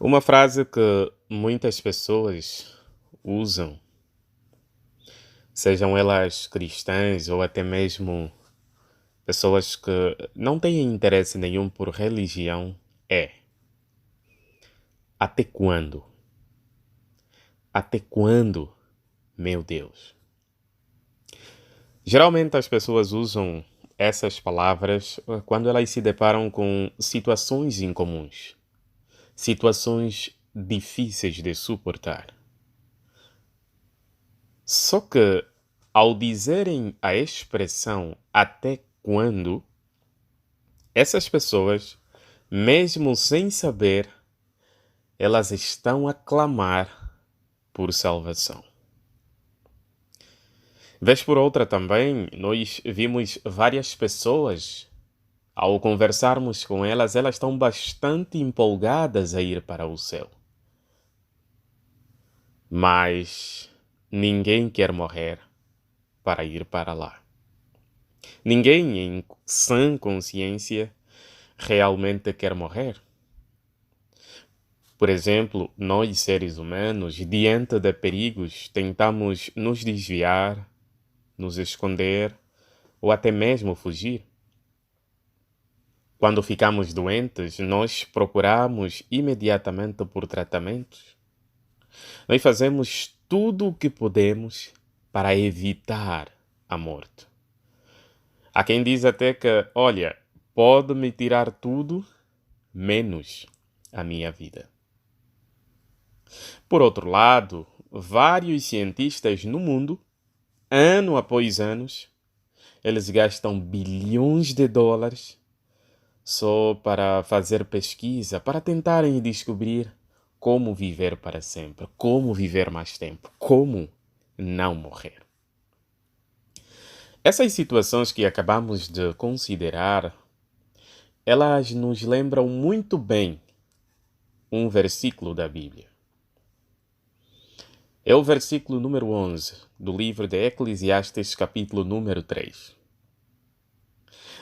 Uma frase que muitas pessoas usam, sejam elas cristãs ou até mesmo pessoas que não têm interesse nenhum por religião, é: até quando? Até quando, meu Deus? Geralmente as pessoas usam essas palavras quando elas se deparam com situações incomuns, situações difíceis de suportar. Só que, ao dizerem a expressão até quando, essas pessoas, mesmo sem saber, elas estão a clamar por salvação. Vez por outra também, nós vimos várias pessoas, ao conversarmos com elas, elas estão bastante empolgadas a ir para o céu. Mas ninguém quer morrer para ir para lá. Ninguém em sã consciência realmente quer morrer. Por exemplo, nós seres humanos, diante de perigos, tentamos nos desviar, nos esconder ou até mesmo fugir. Quando ficamos doentes, nós procuramos imediatamente por tratamentos. Nós fazemos tudo o que podemos para evitar a morte. Há quem diz até que, olha, pode-me tirar tudo, menos a minha vida. Por outro lado, vários cientistas no mundo, ano após ano, eles gastam bilhões de dólares só para fazer pesquisa, para tentarem descobrir como viver para sempre, como viver mais tempo, como não morrer. Essas situações que acabamos de considerar, elas nos lembram muito bem um versículo da Bíblia. É o versículo número 11 do livro de Eclesiastes, capítulo número 3.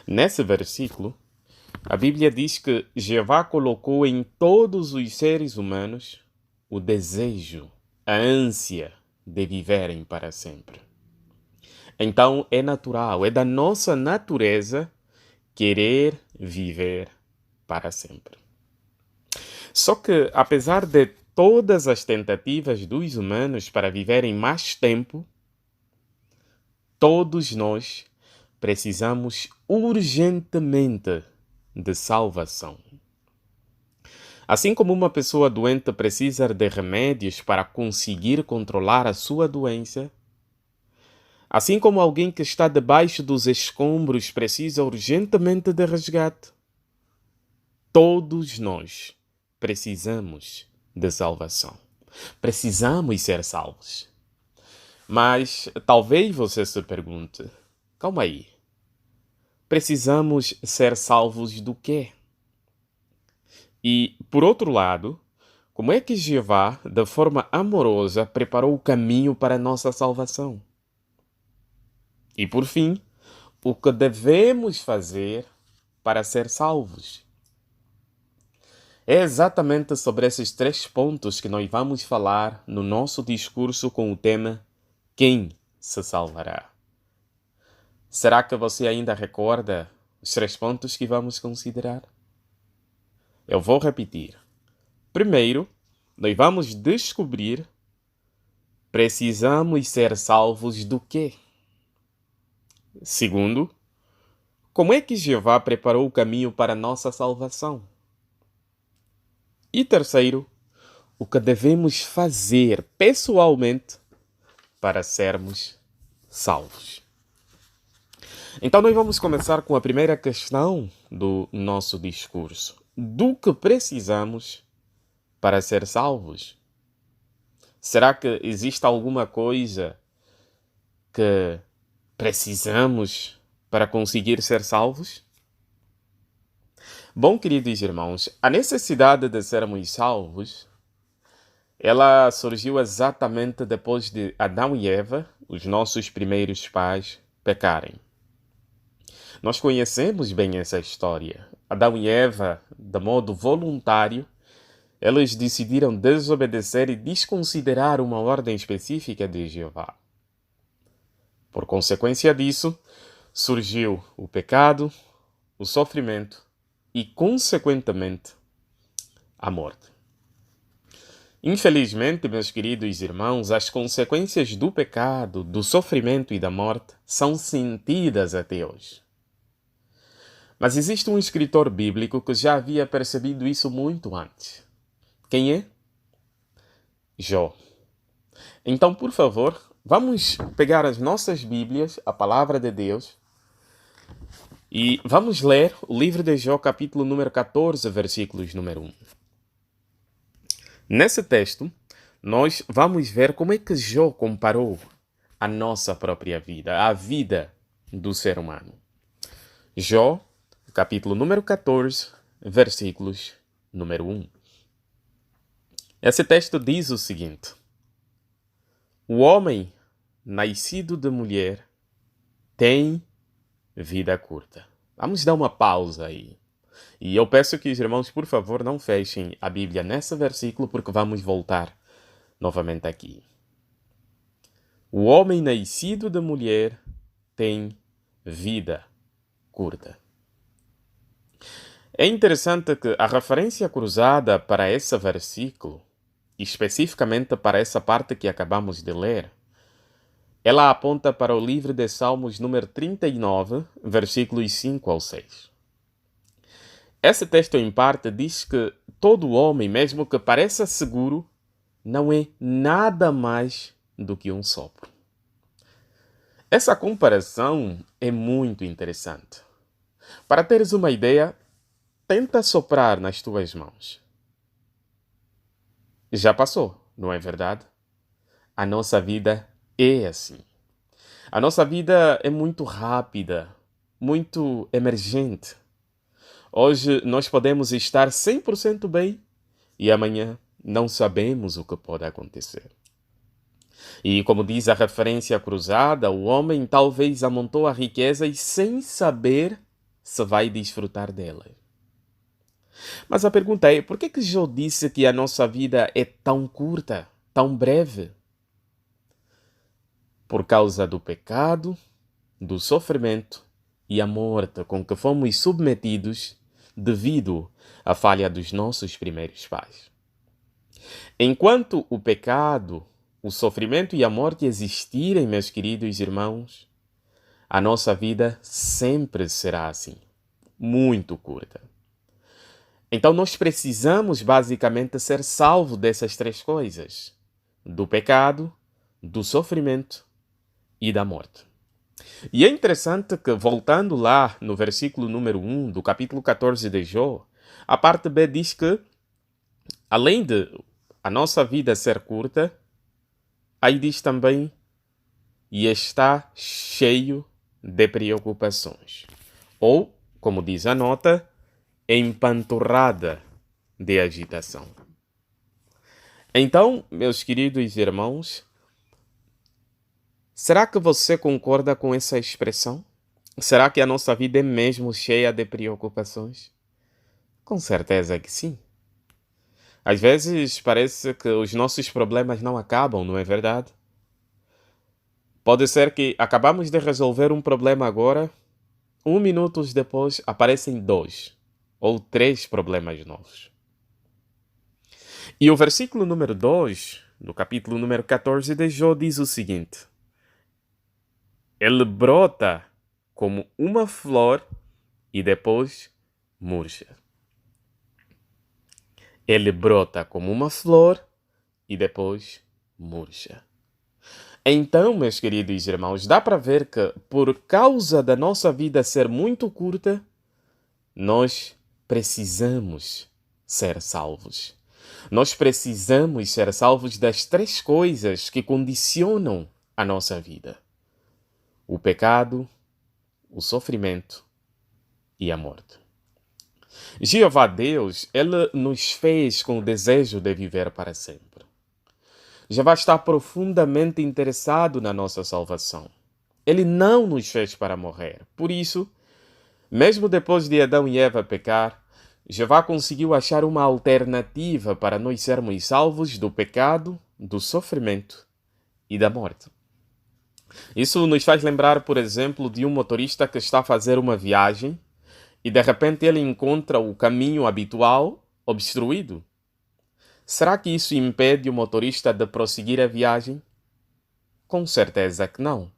Nesse versículo, a Bíblia diz que Jeová colocou em todos os seres humanos o desejo, a ânsia de viverem para sempre. Então é natural, é da nossa natureza querer viver para sempre. Só que, apesar de todas as tentativas dos humanos para viverem mais tempo, todos nós precisamos urgentemente de salvação. Assim como uma pessoa doente precisa de remédios para conseguir controlar a sua doença, assim como alguém que está debaixo dos escombros precisa urgentemente de resgate, todos nós precisamos de salvação. Precisamos ser salvos. Mas talvez você se pergunte, calma aí, precisamos ser salvos do quê? E, por outro lado, como é que Jeová, de forma amorosa, preparou o caminho para a nossa salvação? E, por fim, o que devemos fazer para ser salvos? É exatamente sobre esses três pontos que nós vamos falar no nosso discurso com o tema Quem se salvará? Será que você ainda recorda os três pontos que vamos considerar? Eu vou repetir. Primeiro, nós vamos descobrir precisamos ser salvos do quê? Segundo, como é que Jeová preparou o caminho para a nossa salvação? E terceiro, o que devemos fazer pessoalmente para sermos salvos. Então nós vamos começar com a primeira questão do nosso discurso. Do que precisamos para ser salvos? Será que existe alguma coisa que precisamos para conseguir ser salvos? Bom, queridos irmãos, a necessidade de sermos salvos, ela surgiu exatamente depois de Adão e Eva, os nossos primeiros pais, pecarem. Nós conhecemos bem essa história. Adão e Eva, de modo voluntário, eles decidiram desobedecer e desconsiderar uma ordem específica de Jeová. Por consequência disso, surgiu o pecado, o sofrimento e, consequentemente, a morte. Infelizmente, meus queridos irmãos, as consequências do pecado, do sofrimento e da morte são sentidas até hoje. Mas existe um escritor bíblico que já havia percebido isso muito antes. Quem é? Jó. Então, por favor, vamos pegar as nossas Bíblias, a Palavra de Deus, e vamos ler o livro de Jó, capítulo número 14, versículos número 1. Nesse texto, nós vamos ver como é que Jó comparou a nossa própria vida, a vida do ser humano. Jó, capítulo número 14, versículos número 1. Esse texto diz o seguinte: o homem nascido de mulher tem vida curta. Vamos dar uma pausa aí. E eu peço que os irmãos, por favor, não fechem a Bíblia nesse versículo, porque vamos voltar novamente aqui. O homem nascido de mulher tem vida curta. É interessante que a referência cruzada para esse versículo, especificamente para essa parte que acabamos de ler, ela aponta para o livro de Salmos número 39, versículos 5 ao 6. Esse texto, em parte, diz que todo homem, mesmo que pareça seguro, não é nada mais do que um sopro. Essa comparação é muito interessante. Para teres uma ideia, tenta soprar nas tuas mãos. Já passou, não é verdade? A nossa vida é assim. A nossa vida é muito rápida, muito emergente. Hoje nós podemos estar 100% bem e amanhã não sabemos o que pode acontecer. E como diz a referência cruzada, o homem talvez amontou a riqueza e sem saber se vai desfrutar dela. Mas a pergunta é, por que Jó disse que a nossa vida é tão curta, tão breve? Por causa do pecado, do sofrimento e a morte com que fomos submetidos devido à falha dos nossos primeiros pais. Enquanto o pecado, o sofrimento e a morte existirem, meus queridos irmãos, a nossa vida sempre será assim, muito curta. Então nós precisamos basicamente ser salvos dessas três coisas: do pecado, do sofrimento e da morte. E é interessante que, voltando lá no versículo número 1 do capítulo 14 de Jó, a parte B diz que, além de a nossa vida ser curta, aí diz também, e está cheio de preocupações. Ou, como diz a nota, empanturrada de agitação. Então, meus queridos irmãos, será que você concorda com essa expressão? Será que a nossa vida é mesmo cheia de preocupações? Com certeza que sim. Às vezes parece que os nossos problemas não acabam, não é verdade? Pode ser que acabamos de resolver um problema agora, 1 minuto depois aparecem 2 ou 3 problemas novos. E o versículo número 2, do capítulo número 14 de Jó, diz o seguinte: ele brota como uma flor e depois murcha. Ele brota como uma flor e depois murcha. Então, meus queridos irmãos, dá para ver que, por causa da nossa vida ser muito curta, nós precisamos ser salvos. Nós precisamos ser salvos das três coisas que condicionam a nossa vida: o pecado, o sofrimento e a morte. Jeová Deus, Ele nos fez com o desejo de viver para sempre. Jeová está profundamente interessado na nossa salvação. Ele não nos fez para morrer. Por isso, mesmo depois de Adão e Eva pecar, Jeová conseguiu achar uma alternativa para nós sermos salvos do pecado, do sofrimento e da morte. Isso nos faz lembrar, por exemplo, de um motorista que está a fazer uma viagem e de repente ele encontra o caminho habitual obstruído. Será que isso impede o motorista de prosseguir a viagem? Com certeza que não.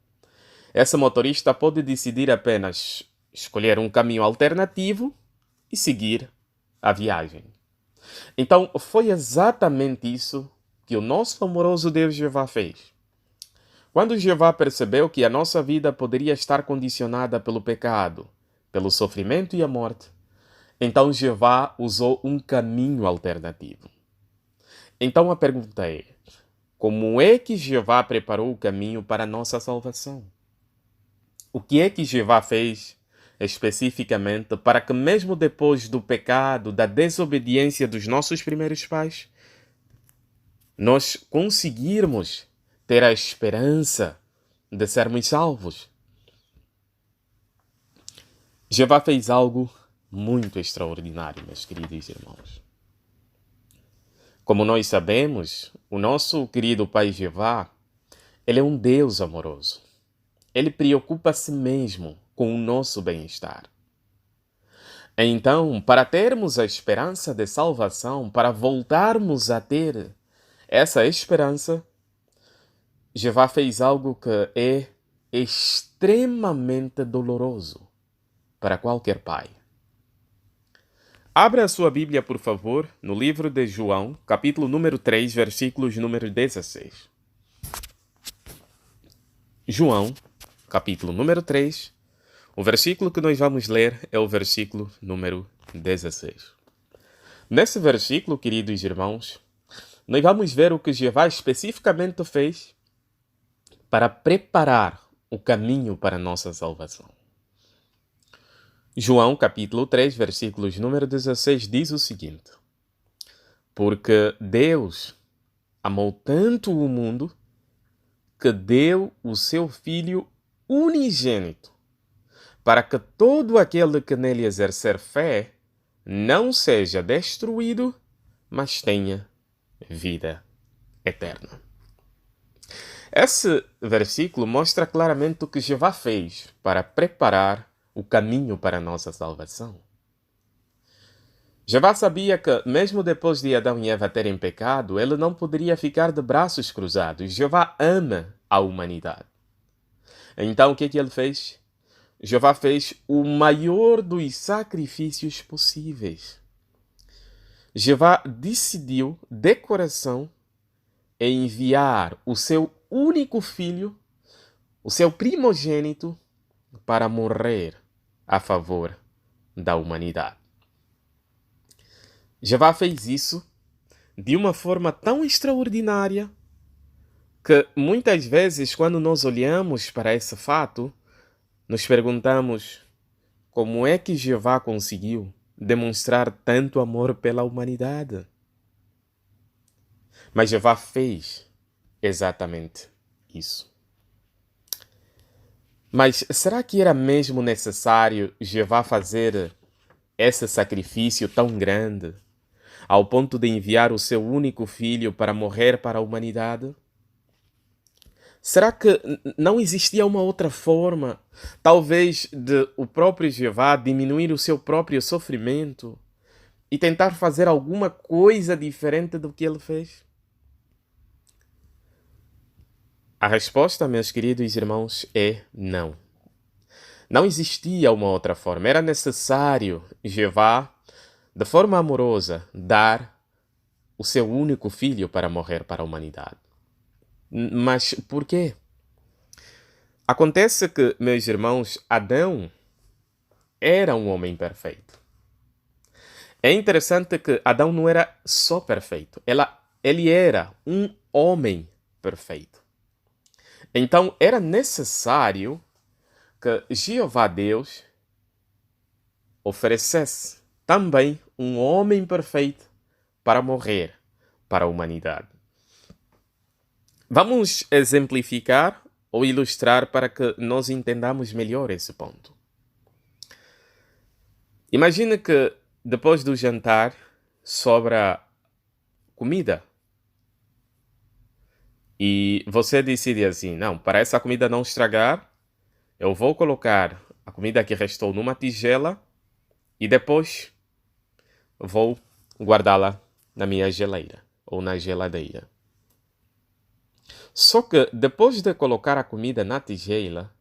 Esse motorista pode decidir apenas escolher um caminho alternativo e seguir a viagem. Então, foi exatamente isso que o nosso amoroso Deus Jeová fez. Quando Jeová percebeu que a nossa vida poderia estar condicionada pelo pecado, pelo sofrimento e a morte, então Jeová usou um caminho alternativo. Então a pergunta é: como é que Jeová preparou o caminho para a nossa salvação? O que é que Jeová fez especificamente para que, mesmo depois do pecado, da desobediência dos nossos primeiros pais, nós conseguirmos ter a esperança de sermos salvos? Jeová fez algo muito extraordinário, meus queridos irmãos. Como nós sabemos, o nosso querido Pai Jeová, ele é um Deus amoroso. Ele preocupa-se mesmo com o nosso bem-estar. Então, para termos a esperança de salvação, para voltarmos a ter essa esperança, Jeová fez algo que é extremamente doloroso para qualquer pai. Abra a sua Bíblia, por favor, no livro de João, capítulo número 3, versículos número 16. João, capítulo número 3, o versículo que nós vamos ler é o versículo número 16. Nesse versículo, queridos irmãos, nós vamos ver o que Jeová especificamente fez para preparar o caminho para a nossa salvação. João, capítulo 3, versículos número 16, diz o seguinte: porque Deus amou tanto o mundo que deu o seu Filho unigênito, para que todo aquele que nele exercer fé não seja destruído, mas tenha vida eterna. Esse versículo mostra claramente o que Jeová fez para preparar o caminho para a nossa salvação. Jeová sabia que, mesmo depois de Adão e Eva terem pecado, ele não poderia ficar de braços cruzados. Jeová ama a humanidade. Então, o que ele fez? Jeová fez o maior dos sacrifícios possíveis. Jeová decidiu, de coração, enviar o seu único filho, o seu primogênito, para morrer a favor da humanidade. Jeová fez isso de uma forma tão extraordinária que muitas vezes, quando nós olhamos para esse fato, nos perguntamos como é que Jeová conseguiu demonstrar tanto amor pela humanidade. Mas Jeová fez exatamente isso. Mas será que era mesmo necessário Jeová fazer esse sacrifício tão grande, ao ponto de enviar o seu único filho para morrer para a humanidade? Será que não existia uma outra forma, talvez, de o próprio Jeová diminuir o seu próprio sofrimento e tentar fazer alguma coisa diferente do que ele fez? A resposta, meus queridos irmãos, é não. Não existia uma outra forma. Era necessário Jeová, de forma amorosa, dar o seu único filho para morrer para a humanidade. Mas por quê? Acontece que, meus irmãos, Adão era um homem perfeito. É interessante que Adão não era só perfeito, ele era um homem perfeito. Então, era necessário que Jeová Deus oferecesse também um homem perfeito para morrer para a humanidade. Vamos exemplificar ou ilustrar para que nós entendamos melhor esse ponto. Imagine que depois do jantar, sobra comida. E você decide assim: não, para essa comida não estragar, eu vou colocar a comida que restou numa tigela e depois vou guardá-la na minha geleira ou na geladeira. Só que depois de colocar a comida na tigela,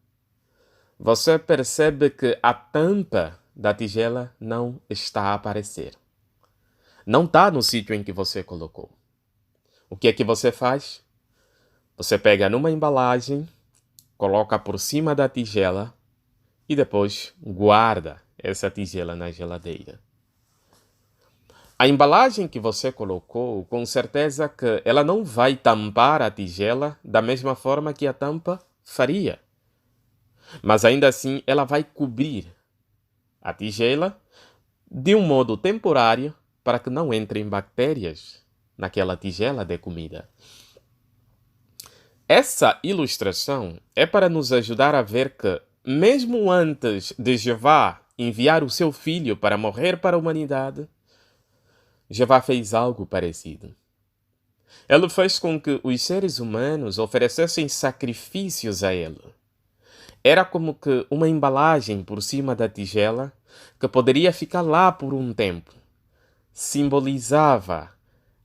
você percebe que a tampa da tigela não está a aparecer. Não está no sítio em que você colocou. O que é que você faz? Você pega numa embalagem, coloca por cima da tigela e depois guarda essa tigela na geladeira. A embalagem que você colocou, com certeza que ela não vai tampar a tigela da mesma forma que a tampa faria. Mas ainda assim ela vai cobrir a tigela de um modo temporário para que não entrem bactérias naquela tigela de comida. Essa ilustração é para nos ajudar a ver que, mesmo antes de Jeová enviar o seu filho para morrer para a humanidade, Jeová fez algo parecido. Ele fez com que os seres humanos oferecessem sacrifícios a ele. Era como que uma embalagem por cima da tigela que poderia ficar lá por um tempo. Simbolizava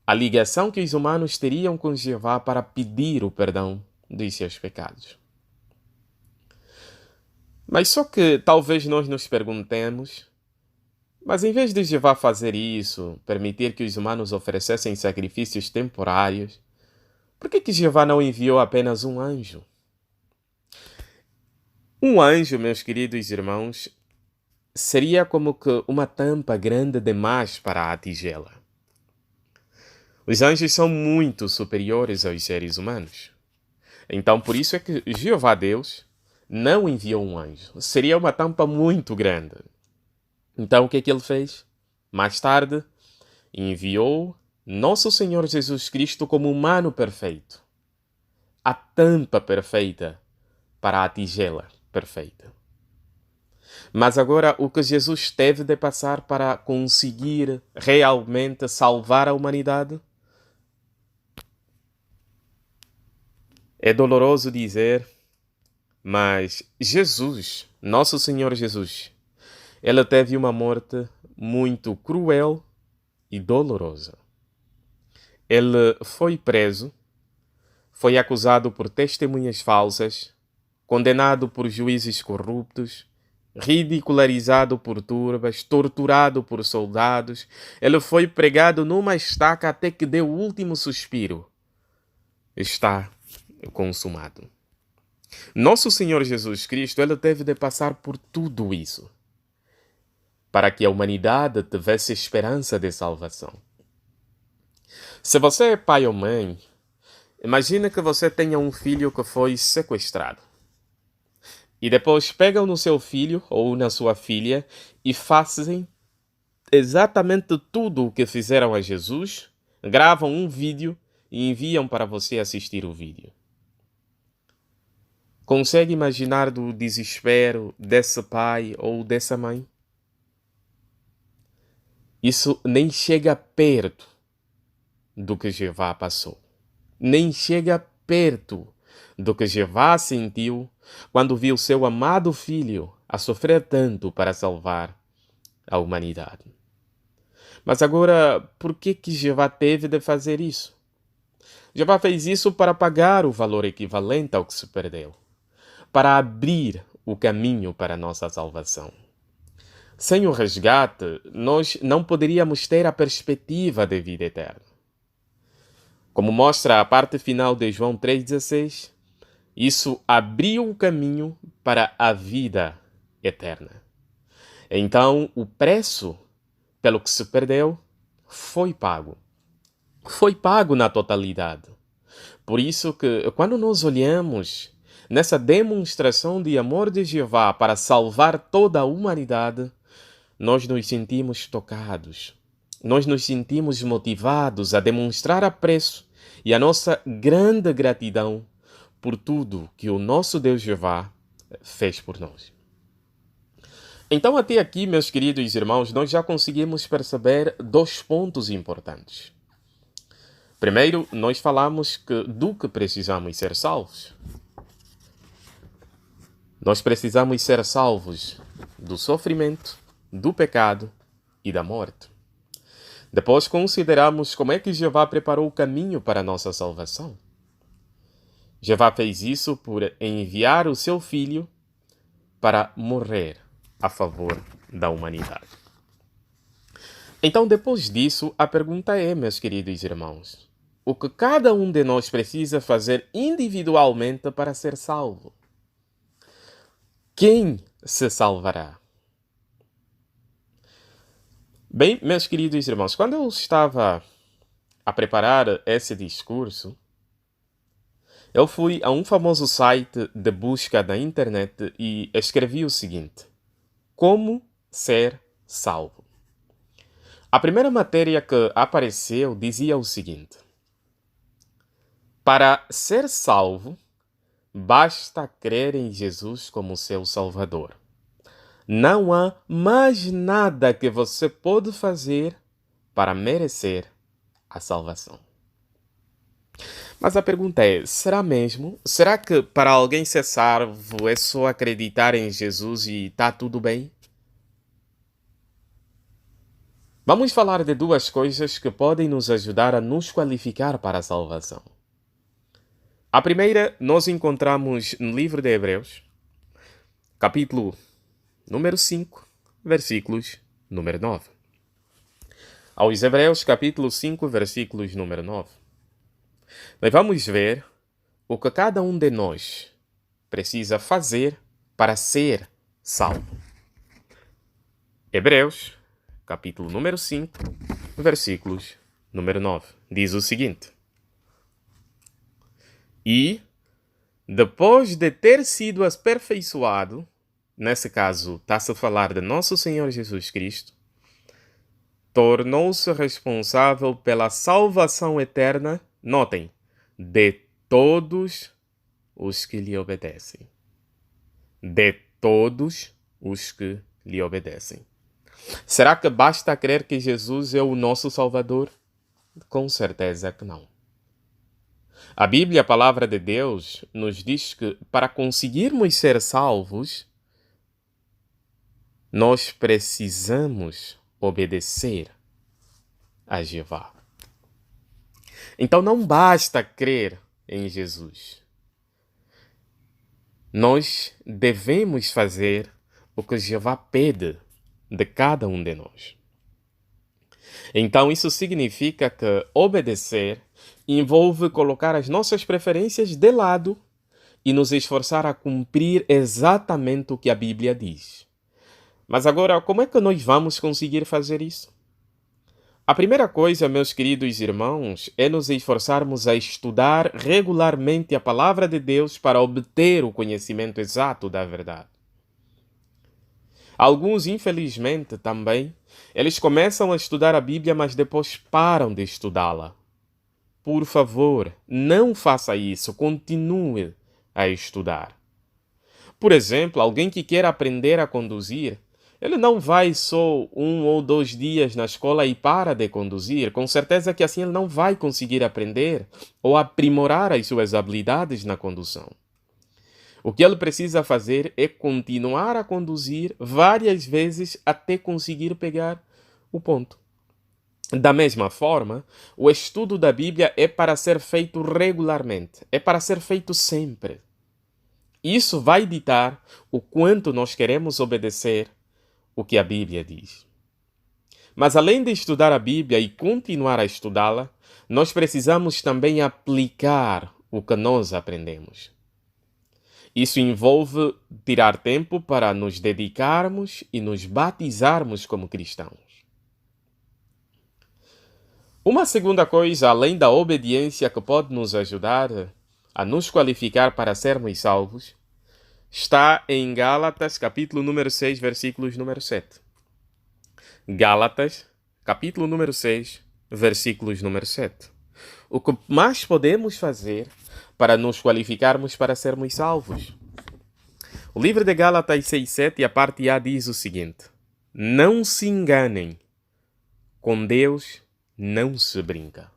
a ligação que os humanos teriam com Jeová para pedir o perdão dos seus pecados. Mas só que talvez nós nos perguntemos, mas em vez de Jeová fazer isso, permitir que os humanos oferecessem sacrifícios temporários, por que Jeová não enviou apenas um anjo? Um anjo, meus queridos irmãos, seria como que uma tampa grande demais para a tigela. Os anjos são muito superiores aos seres humanos. Então, por isso é que Jeová Deus não enviou um anjo. Seria uma tampa muito grande. Então, o que é que ele fez? Mais tarde, enviou nosso Senhor Jesus Cristo como humano perfeito. A tampa perfeita para a tigela perfeita. Mas agora, o que Jesus teve de passar para conseguir realmente salvar a humanidade? É doloroso dizer, mas Jesus, nosso Senhor Jesus, ele teve uma morte muito cruel e dolorosa. Ele foi preso, foi acusado por testemunhas falsas, condenado por juízes corruptos, ridicularizado por turbas, torturado por soldados. Ele foi pregado numa estaca até que deu o último suspiro. Está consumado. Nosso Senhor Jesus Cristo, ele teve de passar por tudo isso para que a humanidade tivesse esperança de salvação. Se você é pai ou mãe, imagine que você tenha um filho que foi sequestrado. E depois pegam no seu filho ou na sua filha e fazem exatamente tudo o que fizeram a Jesus, gravam um vídeo e enviam para você assistir o vídeo. Consegue imaginar do desespero desse pai ou dessa mãe? Isso nem chega perto do que Jeová passou. Nem chega perto do que Jeová sentiu quando viu seu amado filho a sofrer tanto para salvar a humanidade. Mas agora, por que Jeová teve de fazer isso? Jeová fez isso para pagar o valor equivalente ao que se perdeu, para abrir o caminho para a nossa salvação. Sem o resgate, nós não poderíamos ter a perspectiva de vida eterna. Como mostra a parte final de João 3,16, isso abriu o caminho para a vida eterna. Então, o preço pelo que se perdeu foi pago. Foi pago na totalidade. Por isso que, quando nós olhamos nessa demonstração de amor de Jeová para salvar toda a humanidade, nós nos sentimos tocados. Nós nos sentimos motivados a demonstrar apreço e a nossa grande gratidão por tudo que o nosso Deus Jeová fez por nós. Então, até aqui, meus queridos irmãos, nós já conseguimos perceber dois pontos importantes. Primeiro, nós falamos do que precisamos ser salvos. Nós precisamos ser salvos do sofrimento, do pecado e da morte. Depois consideramos como é que Jeová preparou o caminho para a nossa salvação. Jeová fez isso por enviar o seu Filho para morrer a favor da humanidade. Então, depois disso, a pergunta é, meus queridos irmãos, o que cada um de nós precisa fazer individualmente para ser salvo? Quem se salvará? Bem, meus queridos irmãos, quando eu estava a preparar esse discurso, eu fui a um famoso site de busca da internet e escrevi o seguinte: como ser salvo? A primeira matéria que apareceu dizia o seguinte: para ser salvo, basta crer em Jesus como seu Salvador. Não há mais nada que você pode fazer para merecer a salvação. Mas a pergunta é, será mesmo? Será que para alguém ser salvo é só acreditar em Jesus e está tudo bem? Vamos falar de duas coisas que podem nos ajudar a nos qualificar para a salvação. A primeira, nós encontramos no livro de Hebreus, capítulo número 5, versículos número 9. Aos Hebreus, capítulo 5, versículos número 9. Nós vamos ver o que cada um de nós precisa fazer para ser salvo. Hebreus, capítulo número 5, versículos número 9. Diz o seguinte: e, depois de ter sido aperfeiçoado, nesse caso está-se a falar de nosso Senhor Jesus Cristo, tornou-se responsável pela salvação eterna, notem, de todos os que lhe obedecem. De todos os que lhe obedecem. Será que basta crer que Jesus é o nosso Salvador? Com certeza que não. A Bíblia, a palavra de Deus, nos diz que para conseguirmos ser salvos, nós precisamos obedecer a Jeová. Então não basta crer em Jesus. Nós devemos fazer o que Jeová pede de cada um de nós. Então isso significa que obedecer envolve colocar as nossas preferências de lado e nos esforçar a cumprir exatamente o que a Bíblia diz. Mas agora, como é que nós vamos conseguir fazer isso? A primeira coisa, meus queridos irmãos, é nos esforçarmos a estudar regularmente a palavra de Deus para obter o conhecimento exato da verdade. Alguns, infelizmente, também, eles começam a estudar a Bíblia, mas depois param de estudá-la. Por favor, não faça isso, continue a estudar. Por exemplo, alguém que quer aprender a conduzir, ele não vai só 1 ou 2 dias na escola e para de conduzir. Com certeza que assim ele não vai conseguir aprender ou aprimorar as suas habilidades na condução. O que ele precisa fazer é continuar a conduzir várias vezes até conseguir pegar o ponto. Da mesma forma, o estudo da Bíblia é para ser feito regularmente, é para ser feito sempre. Isso vai ditar o quanto nós queremos obedecer o que a Bíblia diz. Mas além de estudar a Bíblia e continuar a estudá-la, nós precisamos também aplicar o que nós aprendemos. Isso envolve tirar tempo para nos dedicarmos e nos batizarmos como cristãos. Uma segunda coisa, além da obediência que pode nos ajudar a nos qualificar para sermos salvos, está em Gálatas, capítulo número 6, versículos número 7. Gálatas, capítulo número 6, versículos número 7. O que mais podemos fazer para nos qualificarmos para sermos salvos? O livro de Gálatas 6:7, a parte A diz o seguinte: não se enganem, com Deus não se brinca.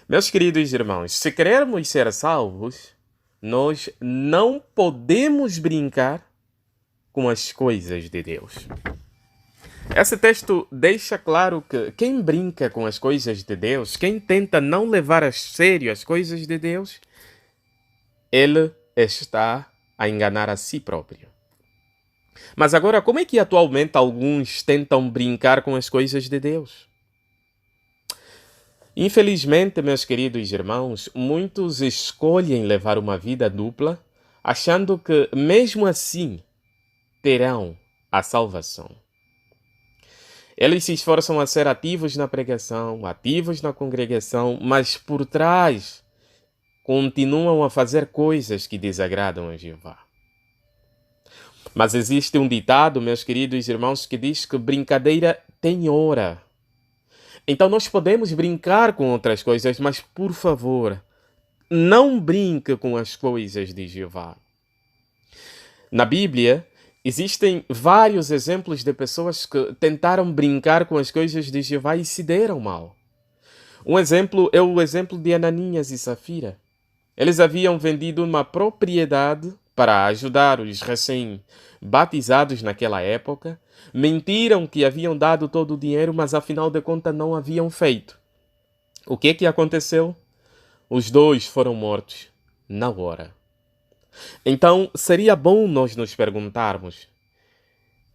Meus queridos irmãos, se queremos ser salvos, nós não podemos brincar com as coisas de Deus. Esse texto deixa claro que quem brinca com as coisas de Deus, quem tenta não levar a sério as coisas de Deus, ele está a enganar a si próprio. Mas agora, como é que atualmente alguns tentam brincar com as coisas de Deus? Infelizmente, meus queridos irmãos, muitos escolhem levar uma vida dupla, achando que, mesmo assim, terão a salvação. Eles se esforçam a ser ativos na pregação, ativos na congregação, mas por trás continuam a fazer coisas que desagradam a Jeová. Mas existe um ditado, meus queridos irmãos, que diz que brincadeira tem hora. Então nós podemos brincar com outras coisas, mas por favor, não brinque com as coisas de Jeová. Na Bíblia, existem vários exemplos de pessoas que tentaram brincar com as coisas de Jeová e se deram mal. Um exemplo é o exemplo de Ananias e Safira. Eles haviam vendido uma propriedade para ajudar os recém-batizados naquela época, mentiram que haviam dado todo o dinheiro, mas afinal de contas não haviam feito. O que aconteceu? Os dois foram mortos na hora. Então, seria bom nós nos perguntarmos: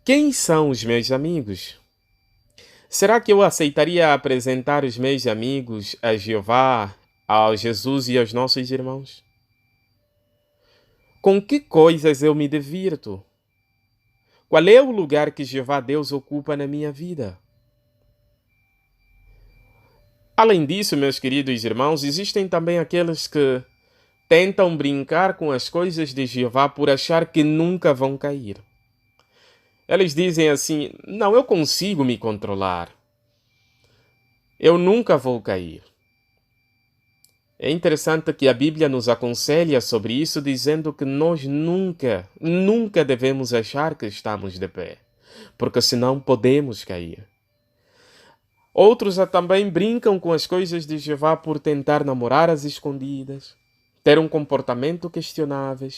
quem são os meus amigos? Será que eu aceitaria apresentar os meus amigos a Jeová, a Jesus e aos nossos irmãos? Com que coisas eu me divirto? Qual é o lugar que Jeová Deus ocupa na minha vida? Além disso, meus queridos irmãos, existem também aqueles que tentam brincar com as coisas de Jeová por achar que nunca vão cair. Eles dizem assim: não, eu consigo me controlar. Eu nunca vou cair. É interessante que a Bíblia nos aconselha sobre isso, dizendo que nós nunca devemos achar que estamos de pé, porque senão podemos cair. Outros também brincam com as coisas de Jeová por tentar namorar às escondidas, ter um comportamento questionável,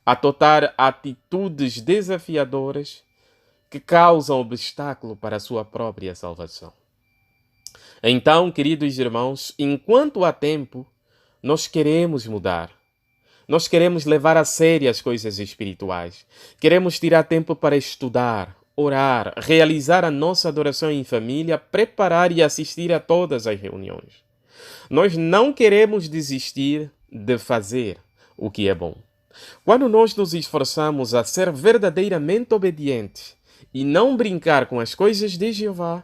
adotar atitudes desafiadoras que causam obstáculo para a sua própria salvação. Então, queridos irmãos, enquanto há tempo, nós queremos mudar. Nós queremos levar a sério as coisas espirituais. Queremos tirar tempo para estudar, orar, realizar a nossa adoração em família, preparar e assistir a todas as reuniões. Nós não queremos desistir de fazer o que é bom. Quando nós nos esforçamos a ser verdadeiramente obedientes e não brincar com as coisas de Jeová,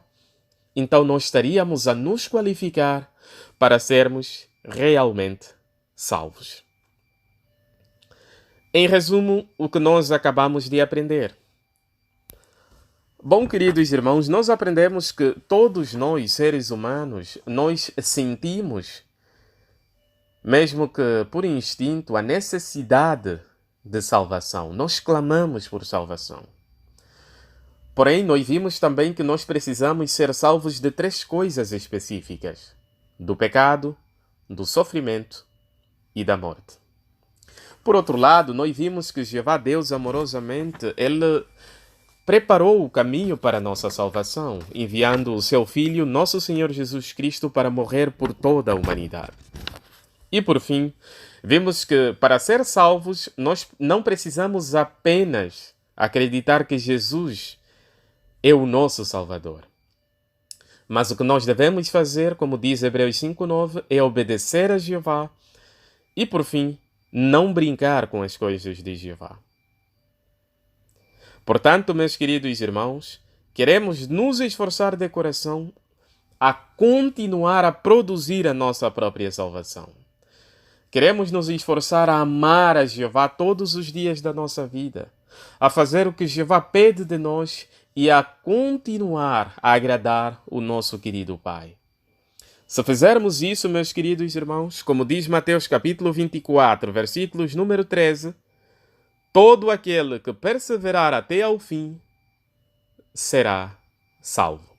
então nós estaríamos a nos qualificar para sermos realmente salvos. Em resumo, o que nós acabamos de aprender. Bom, queridos irmãos, nós aprendemos que todos nós, seres humanos, nós sentimos, mesmo que por instinto, a necessidade de salvação. Nós clamamos por salvação. Porém, nós vimos também que nós precisamos ser salvos de 3 coisas específicas: do pecado, do sofrimento e da morte. Por outro lado, nós vimos que Jeová Deus amorosamente, Ele preparou o caminho para a nossa salvação, enviando o seu Filho, nosso Senhor Jesus Cristo, para morrer por toda a humanidade. E por fim, vimos que para ser salvos, nós não precisamos apenas acreditar que Jesus é o nosso Salvador. Mas o que nós devemos fazer, como diz Hebreus 5:9, é obedecer a Jeová e, por fim, não brincar com as coisas de Jeová. Portanto, meus queridos irmãos, queremos nos esforçar de coração a continuar a produzir a nossa própria salvação. Queremos nos esforçar a amar a Jeová todos os dias da nossa vida, a fazer o que Jeová pede de nós e a continuar a agradar o nosso querido Pai. Se fizermos isso, meus queridos irmãos, como diz Mateus capítulo 24, versículos número 13, todo aquele que perseverar até ao fim será salvo.